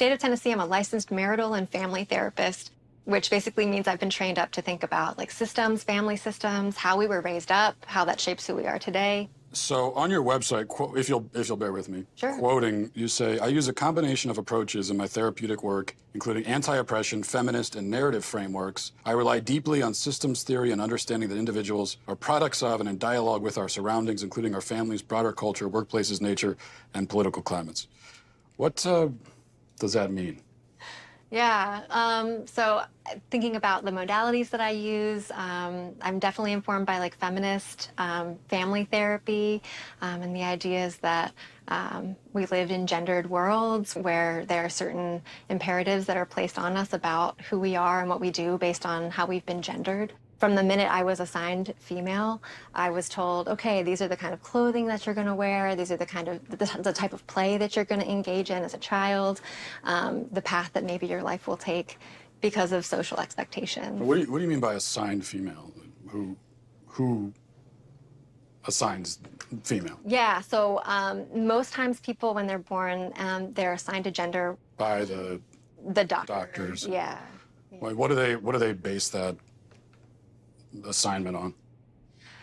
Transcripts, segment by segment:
state of Tennessee, I'm a licensed marital and family therapist, which basically means I've been trained up to think about like systems, family systems, how we were raised up, how that shapes who we are today. So on your website, if you'll bear with me, Sure. quoting, you say, "I use a combination of approaches in my therapeutic work, including anti-oppression, feminist, and narrative frameworks. I rely deeply on systems theory and understanding that individuals are products of and in dialogue with our surroundings, including our families, broader culture, workplaces, nature, and political climates." What does that mean? Yeah, so thinking about the modalities that I use, I'm definitely informed by like feminist family therapy, and the ideas that we live in gendered worlds where there are certain imperatives that are placed on us about who we are and what we do based on how we've been gendered. From the minute I was assigned female, I was told, okay, these are the kind of clothing that you're going to wear. These are the kind of the type of play that you're going to engage in as a child, the path that maybe your life will take because of social expectations. What do you mean by assigned female? Who assigns female? Yeah, so most times people, when they're born, they're assigned a gender By the doctors. Yeah. Like, what do they base that assignment on?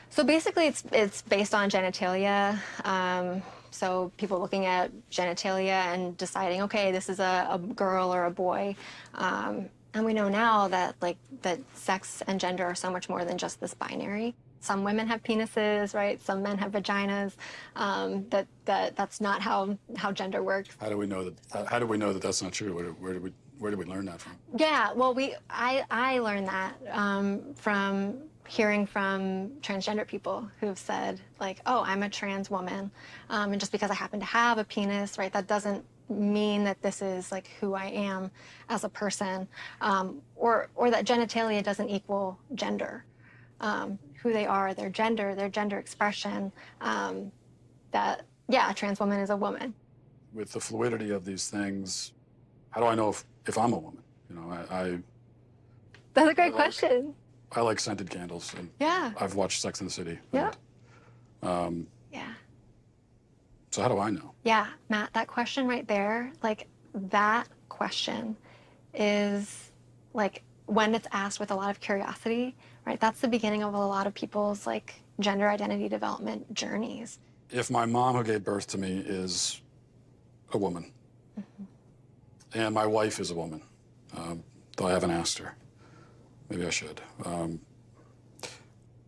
So basically, it's based on genitalia. So people looking at genitalia and deciding, okay, this is a girl or a boy. And we know now that that sex and gender are so much more than just this binary. Some women have penises, right? Some men have vaginas. That's not how gender works. How do we know that? How do we know that that's not true? Where did we learn that from? Yeah, well, I learned that from hearing from transgender people who've said, like, oh, I'm a trans woman, and just because I happen to have a penis, right, that doesn't mean that this is like who I am as a person, or that genitalia doesn't equal gender. Who they are, their gender expression, that, yeah, a trans woman is a woman. With the fluidity of these things, how do I know if I'm a woman? You know, That's a great question. I like scented candles, and Yeah. I've watched Sex and the City. Yeah. And, Yeah. so how do I know? Yeah, Matt, that question right there, like that question is like when it's asked with a lot of curiosity, right? That's the beginning of a lot of people's like gender identity development journeys. If my mom who gave birth to me is a woman, and my wife is a woman, though I haven't asked her, maybe I should.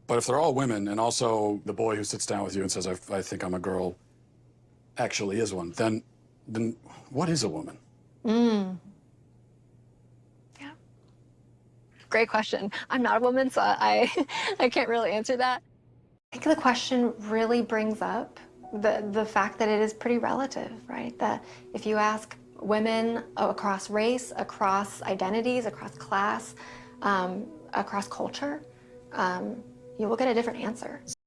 But if they're all women, and also the boy who sits down with you and says, I think I'm a girl, actually is one, then what is a woman? Yeah. Great question. I'm not a woman, so I can't really answer that. I think the question really brings up the fact that it is pretty relative, right? That if you ask women across race, across identities, across class, across culture, you will get a different answer.